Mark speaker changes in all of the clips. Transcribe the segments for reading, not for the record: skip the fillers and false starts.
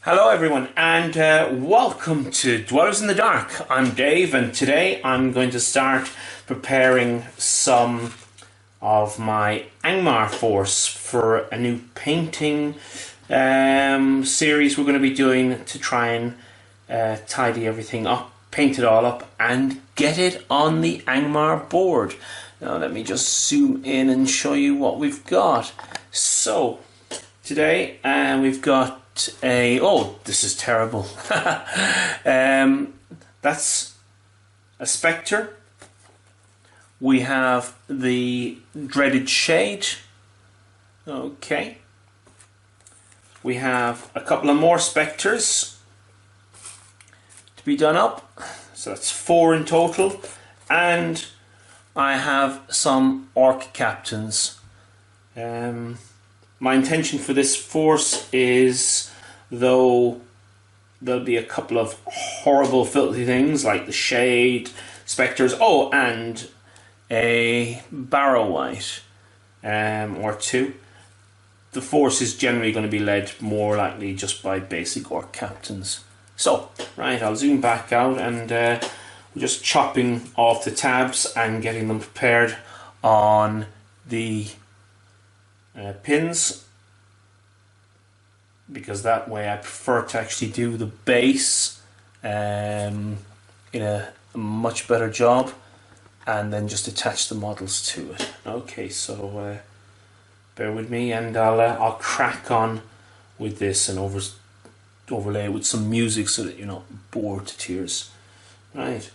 Speaker 1: Hello everyone and welcome to Dwellers in the Dark. I'm Dave and today I'm going to start preparing some of my Angmar force for a new painting series we're going to be doing to try and tidy everything up, paint it all up and get it on the Angmar board. Now let me just zoom in and show you what we've got. So today we've got this is terrible. That's a spectre. We have the dreaded shade. Okay. We have a couple of more spectres to be done up. So that's 4 in total. And I have some orc captains. My intention for this force is, though there'll be a couple of horrible filthy things like the shade, spectres, and a barrow white or 2. The force is generally going to be led more likely just by basic orc captains. So, right, I'll zoom back out and we're just chopping off the tabs and getting them prepared on the pins, because that way I prefer to actually do the base in a much better job and then just attach the models to it. Okay, so bear with me and I'll crack on with this and overlay it with some music so that you're not bored to tears. Right.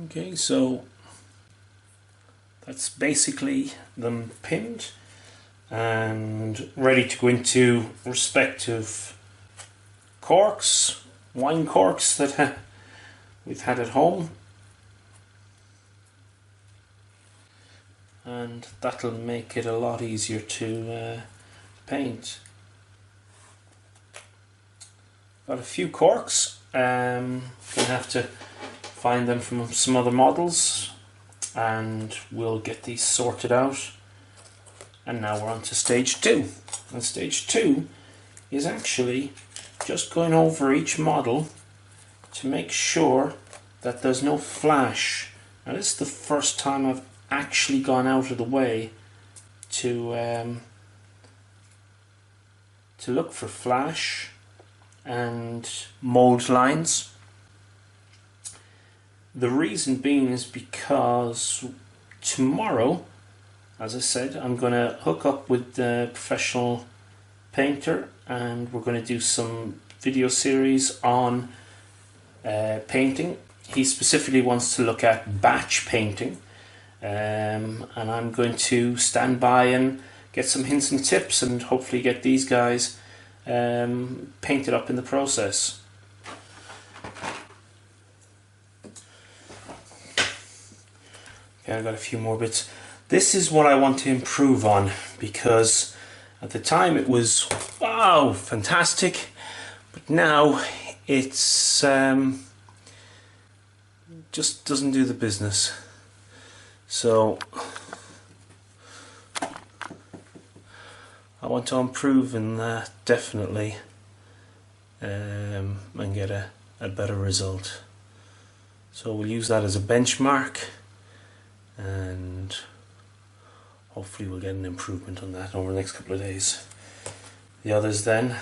Speaker 1: Okay, so that's basically them pinned and ready to go into respective corks, wine corks that we've had at home, and that'll make it a lot easier to paint. Got a few corks, gonna have to find them from some other models and we'll get these sorted out. And now we're on to stage 2. And stage 2 is actually just going over each model to make sure that there's no flash. Now this is the first time I've actually gone out of the way to look for flash and mold lines. The reason being is because tomorrow, as I said, I'm going to hook up with the professional painter and we're going to do some video series on painting. He specifically wants to look at batch painting, and I'm going to stand by and get some hints and tips and hopefully get these guys painted up in the process. Okay, I've got a few more bits. This is what I want to improve on, because at the time it was, wow, fantastic, but now it's just doesn't do the business. So I want to improve in that, definitely, and get a better result. So we'll use that as a benchmark, and hopefully we'll get an improvement on that over the next couple of days. The others then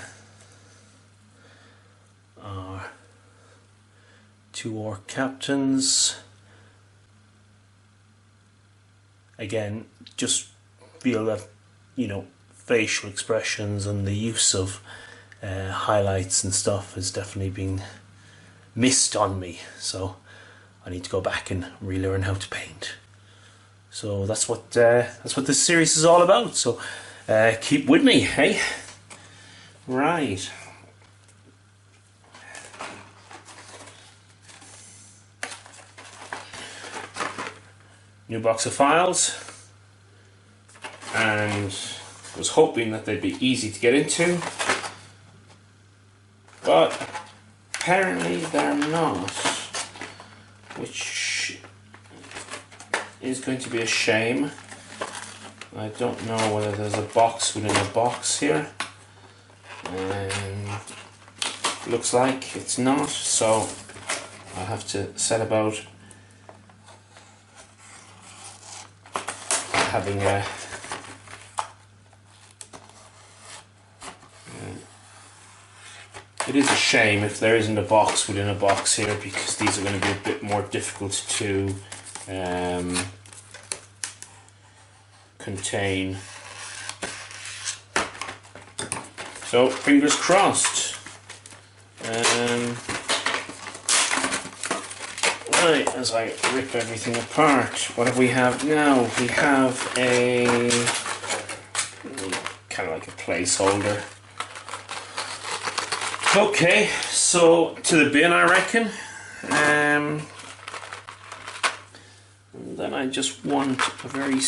Speaker 1: are 2 orc captains. Again, just feel that, you know, facial expressions and the use of highlights and stuff has definitely been missed on me, so I need to go back and relearn how to paint. So that's what this series is all about, so keep with me, hey? Right. New box of files, and was hoping that they'd be easy to get into, but apparently they're not, which is going to be a shame. I don't know whether there's a box within a box here, and looks like it's not, so I'll have to set about having a it is a shame if there isn't a box within a box here, because these are going to be a bit more difficult to contain. So fingers crossed. Right, as I rip everything apart, what do we have now? We have a kind of like a placeholder. Okay, so to the bin, I reckon. And then I just want a very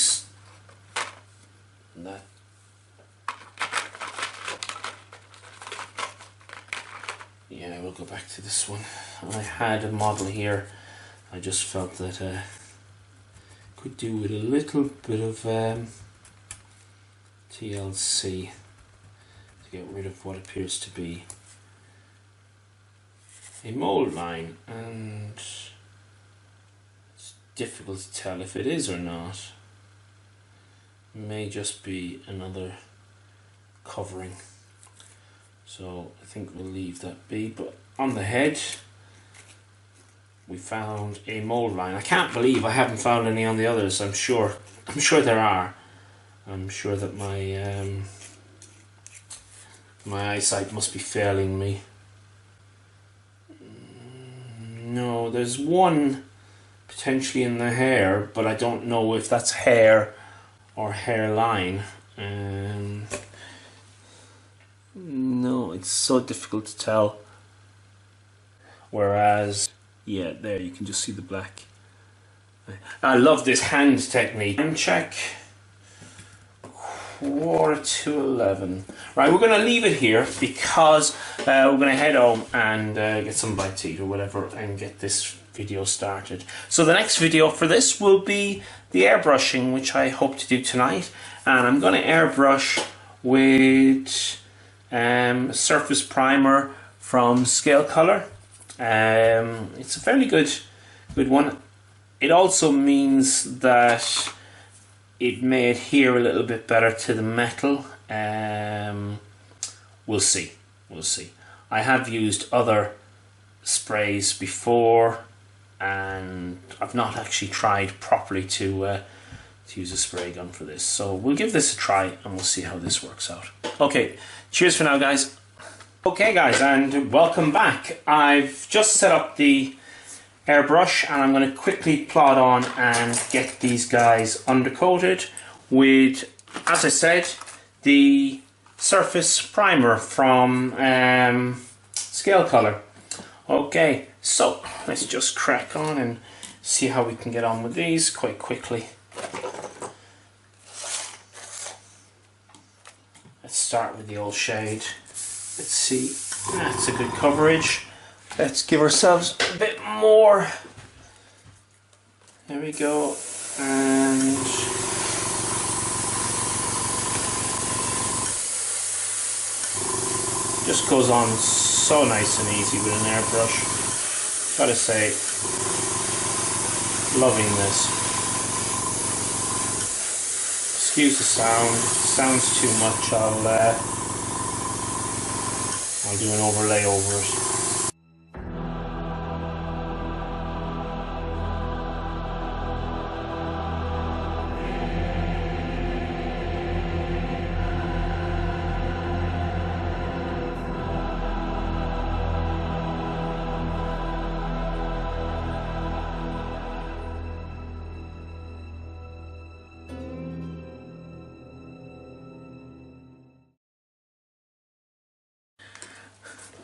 Speaker 1: that. Yeah, we'll go back to this one. I had a model here. I just felt that could do with a little bit of TLC to get rid of what appears to be a mold line, and it's difficult to tell if it is or not. It may just be another covering, so I think we'll leave that be. But on the head we found a mold line. I can't believe I haven't found any on the others. I'm sure there are. I'm sure that my my eyesight must be failing me. No, there's one potentially in the hair, but I don't know if that's hair or hairline. No, it's so difficult to tell. Whereas, yeah, there you can just see the black. I love this hand technique. Hand check. 11:15. Right, we're going to leave it here because we're going to head home and get some bite to eat or whatever and get this video started. So the next video for this will be the airbrushing, which I hope to do tonight, and I'm going to airbrush with surface primer from Scale Color. It's a fairly good one. It also means that it may adhere a little bit better to the metal. We'll see. I have used other sprays before, and I've not actually tried properly to use a spray gun for this. So we'll give this a try and we'll see how this works out. Okay, cheers for now, guys. Okay, guys, and welcome back. I've just set up the airbrush and I'm going to quickly plod on and get these guys undercoated with, as I said, the surface primer from Scale Color. Okay, so let's just crack on and see how we can get on with these quite quickly. Let's start with the old shade. Let's see, that's a good coverage. Let's give ourselves a bit more. There we go. And just goes on so nice and easy with an airbrush. Gotta say, loving this. Excuse the sound. If it sounds too much, I'll do an overlay over it.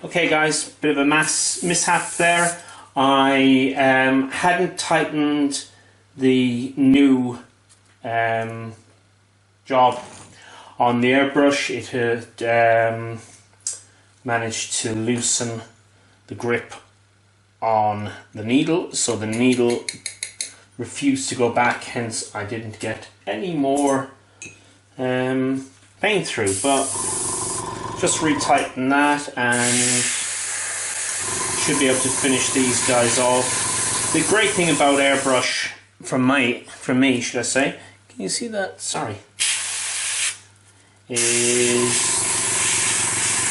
Speaker 1: Okay guys, bit of a mishap there. I hadn't tightened the new job on the airbrush. It had managed to loosen the grip on the needle, so the needle refused to go back, hence I didn't get any more paint through, but just retighten that and should be able to finish these guys off. The great thing about airbrush, from me should I say, can you see that? Sorry. Is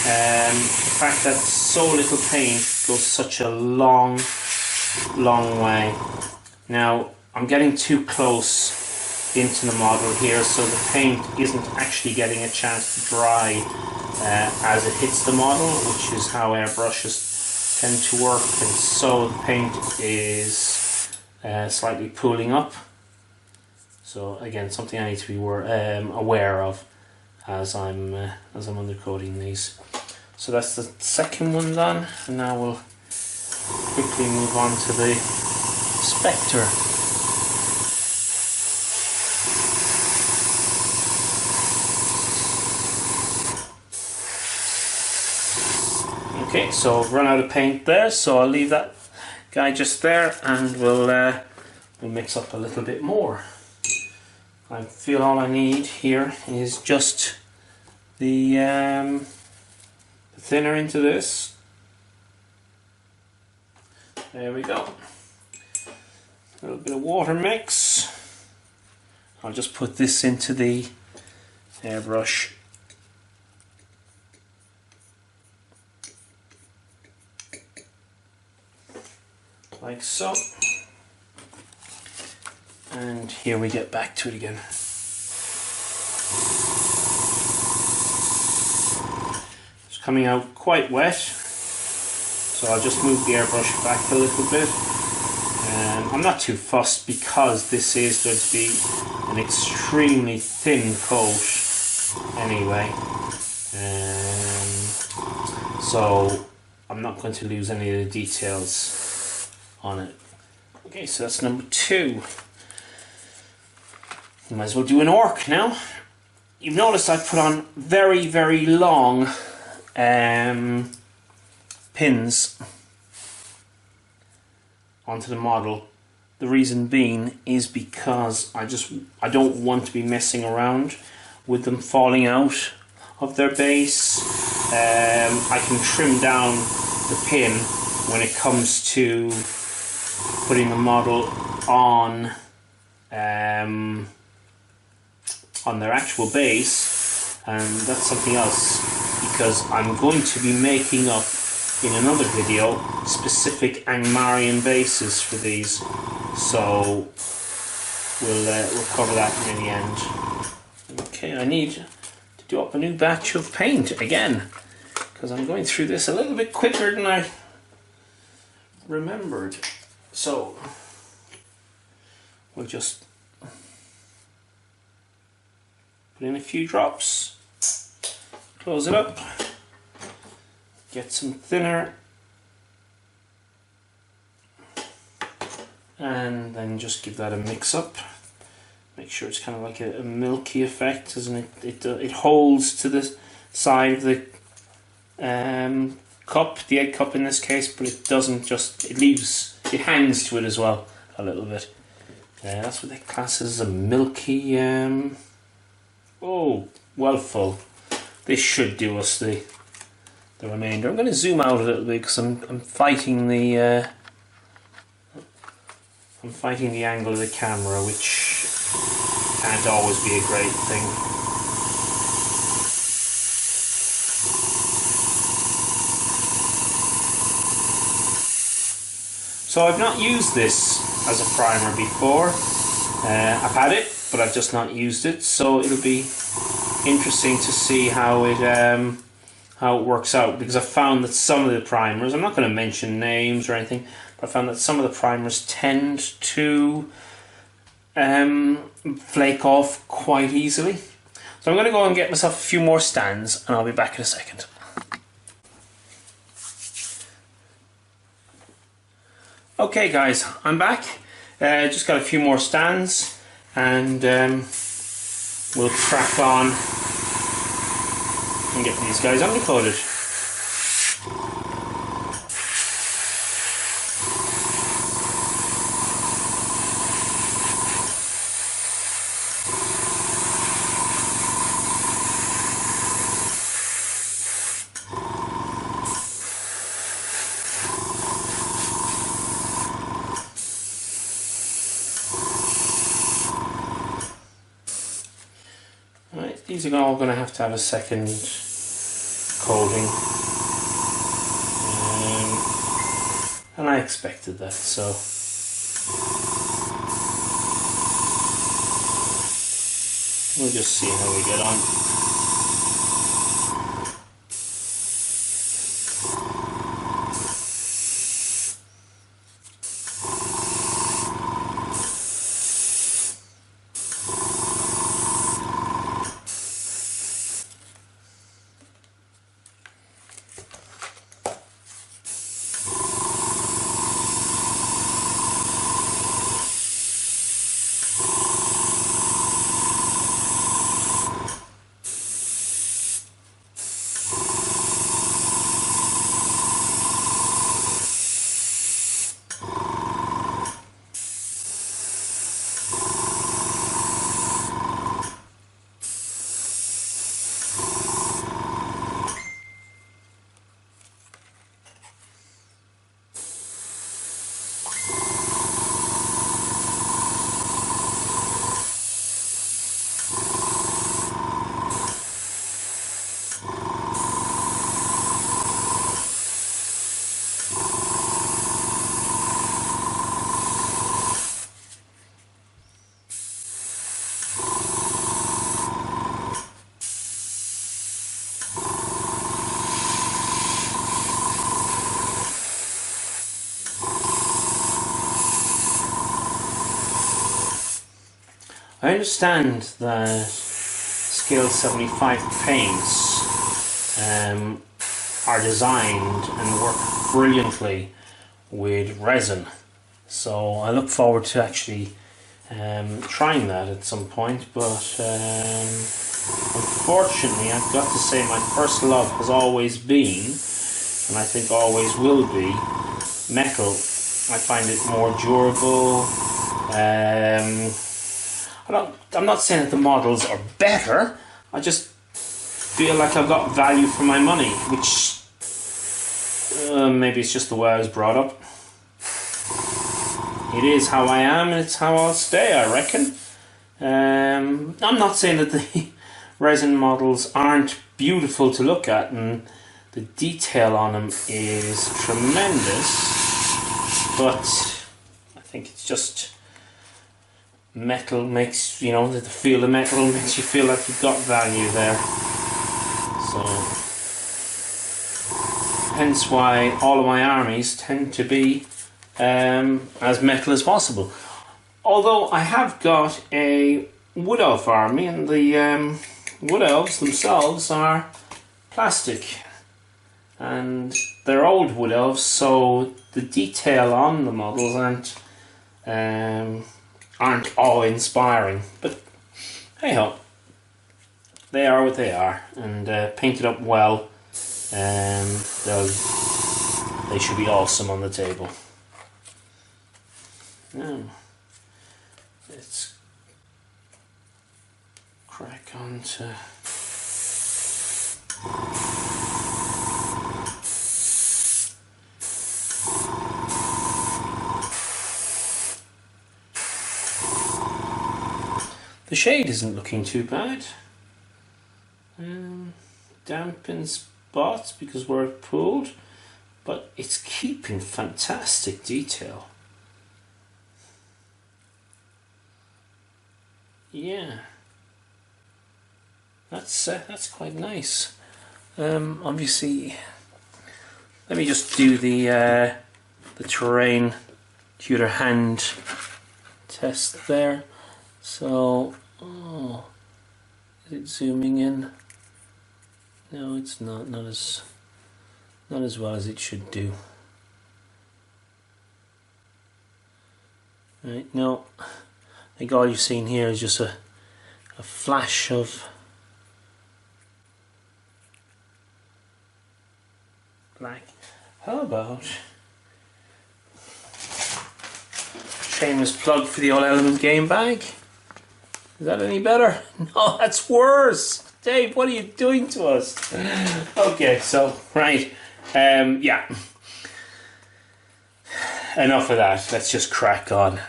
Speaker 1: the fact that so little paint goes such a long way. Now I'm getting too close into the model here, so the paint isn't actually getting a chance to dry as it hits the model, which is how airbrushes tend to work, and so the paint is slightly pooling up. So again, something I need to be aware of as I'm undercoating these. So that's the second one done, and now we'll quickly move on to the Spectre. Okay, so I've run out of paint there, so I'll leave that guy just there, and we'll mix up a little bit more. I feel all I need here is just the thinner into this. There we go. A little bit of water mix. I'll just put this into the airbrush. Like so. And here we get back to it again. It's coming out quite wet, so I'll just move the airbrush back a little bit. I'm not too fussed because this is going to be an extremely thin coat anyway, so I'm not going to lose any of the details on it. Okay, so that's number 2. You might as well do an orc now. You've noticed I've put on very, very long pins onto the model. The reason being is because I don't want to be messing around with them falling out of their base. I can trim down the pin when it comes to putting the model on their actual base, and that's something else, because I'm going to be making up in another video specific Angmarian bases for these, so we'll cover that in the end. Okay, I need to do up a new batch of paint again, because I'm going through this a little bit quicker than I remembered. So we'll just put in a few drops, close it up, get some thinner, and then just give that a mix up. Make sure it's kind of like a milky effect, doesn't it? It holds to the side of the cup, the egg cup in this case, but it doesn't just, it hangs to it as well a little bit. That's what they class as a milky, oh, well full. This should do us the remainder. I'm going to zoom out a little bit because I'm fighting the angle of the camera, which can't always be a great thing. So I've not used this as a primer before. I've had it, but I've just not used it. So it'll be interesting to see how it works out, because I found that some of the primers, I'm not going to mention names or anything, but I found that some of the primers tend to flake off quite easily. So I'm going to go and get myself a few more stands, and I'll be back in a second. Okay guys, I'm back. Just got a few more stands, and we'll crack on and get these guys undercoated. Right, these are all going to have a second coating, and I expected that, so we'll just see how we get on. I understand that scale 75 paints are designed and work brilliantly with resin, so I look forward to actually trying that at some point, but unfortunately I've got to say my first love has always been, and I think always will be, metal. I find it more durable. I'm not saying that the models are better, I just feel like I've got value for my money, which maybe it's just the way I was brought up. It is how I am, and it's how I'll stay, I reckon. I'm not saying that the resin models aren't beautiful to look at, and the detail on them is tremendous, but I think it's just metal makes, you know, the feel of metal makes you feel like you've got value there. So hence why all of my armies tend to be as metal as possible. Although I have got a wood elf army, and the wood elves themselves are plastic, and they're old wood elves, so the detail on the models aren't aren't awe-inspiring, but hey ho, they are what they are, and painted up well, they should be awesome on the table. Now, let's crack on to the shade. Isn't looking too bad. Damp in spots because where it pulled, but it's keeping fantastic detail. Yeah, that's quite nice. Obviously, let me just do the terrain tutor hand test there. So, is it zooming in? No, it's not. Not as well as it should do. Right, no. I think all you've seen here is just a flash of black. How about shameless plug for the All Element game bag? Is that any better? No, that's worse. Dave, what are you doing to us? Okay, so right, yeah. Enough of that. Let's just crack on.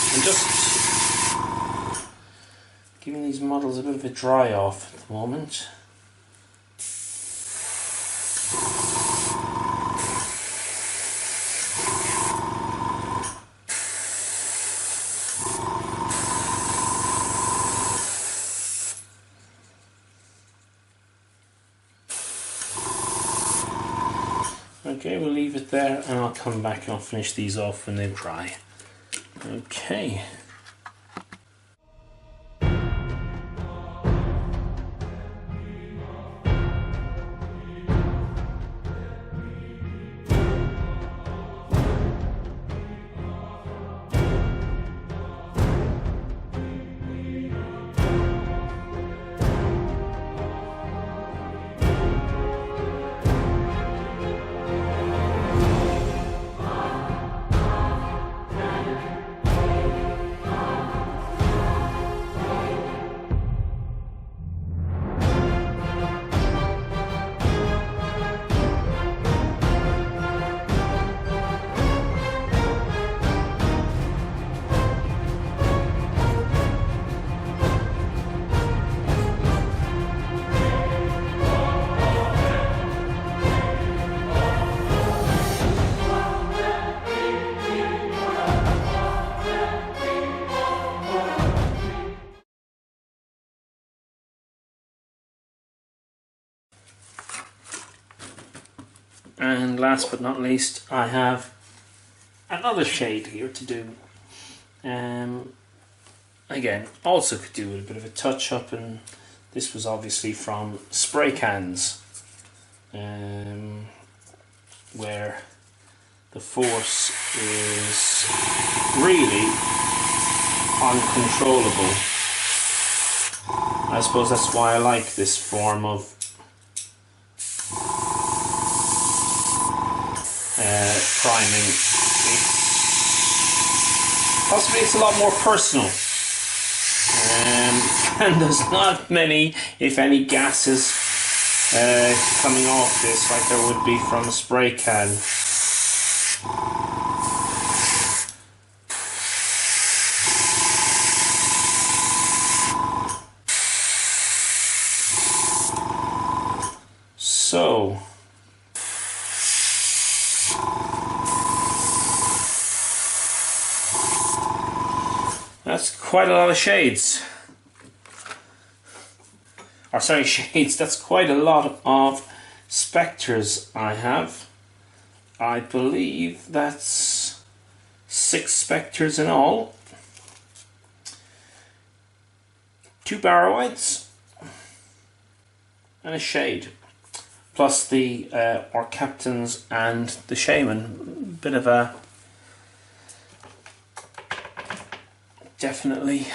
Speaker 1: I'm just giving these models a bit of a dry off at the moment. Okay, we'll leave it there and I'll come back and I'll finish these off when they're dry. Okay. And last but not least, I have another shade here to do. Again, also could do with a bit of a touch up, and this was obviously from spray cans, where the force is really uncontrollable. I suppose that's why I like this form of priming. Possibly it's a lot more personal, and there's not many, if any, gases coming off this like there would be from a spray can. So that's quite a lot of shades. Or sorry, shades, that's quite a lot of spectres I have. I believe that's 6 spectres in all. 2 Barrow Whites, and a shade. Plus the Our Captains and the Shaman. Bit of a... definitely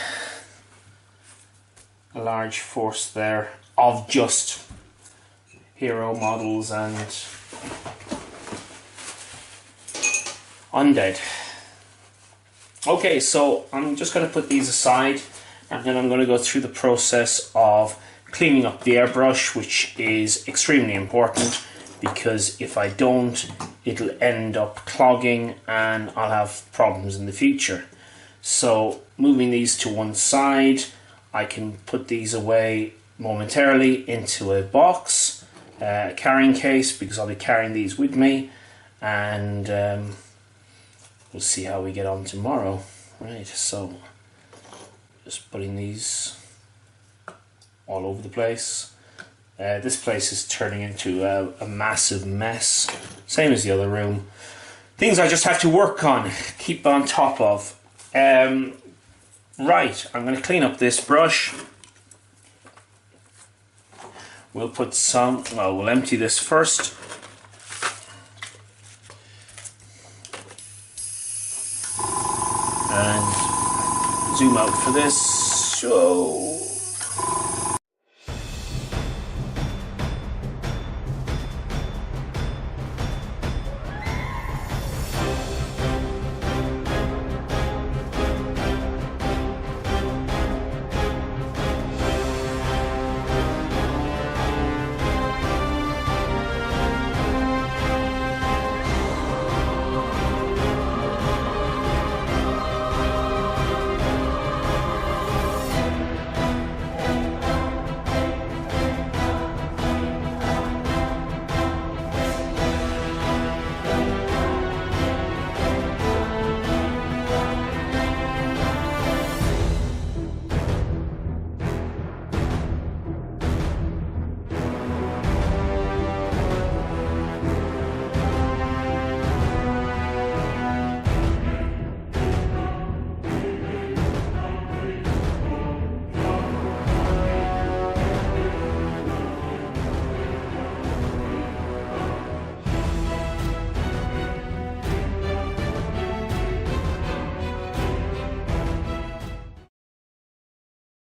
Speaker 1: a large force there of just hero models and undead. Okay, so I'm just going to put these aside, and then I'm going to go through the process of cleaning up the airbrush, which is extremely important, because if I don't, it'll end up clogging and I'll have problems in the future. So moving these to one side, I can put these away momentarily into a box, carrying case, because I'll be carrying these with me, and we'll see how we get on tomorrow. Right, so just putting these all over the place. This place is turning into a massive mess, same as the other room. Things I just have to work on, keep on top of. Right, I'm going to clean up this brush. We'll put some, well, we'll empty this first. And zoom out for this. So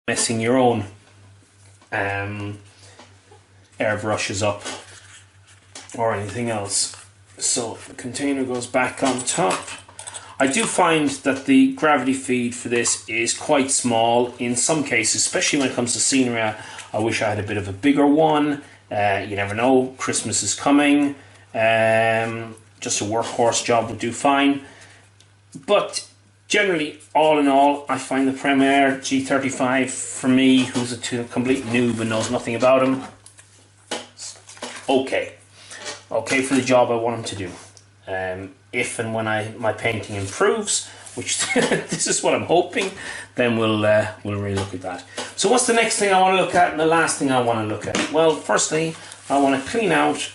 Speaker 1: messing your own airbrushes up or anything else. So the container goes back on top. I do find that the gravity feed for this is quite small in some cases, especially when it comes to scenery. I wish I had a bit of a bigger one. You never know, Christmas is coming. Just a workhorse job would do fine. But generally, all in all, I find the Premiere G35, for me, who's a complete noob and knows nothing about him, okay. Okay for the job I want him to do. If and when my painting improves, which this is what I'm hoping, then we'll relook at that. So what's the next thing I want to look at and the last thing I want to look at? Well, firstly, I want to clean out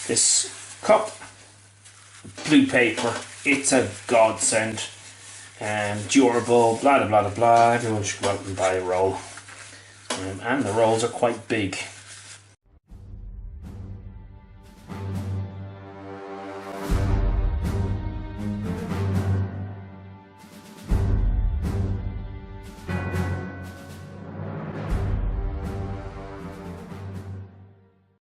Speaker 1: this cup, blue paper. It's a godsend. Durable, blah blah blah blah blah. Everyone should go out and buy a roll. And the rolls are quite big.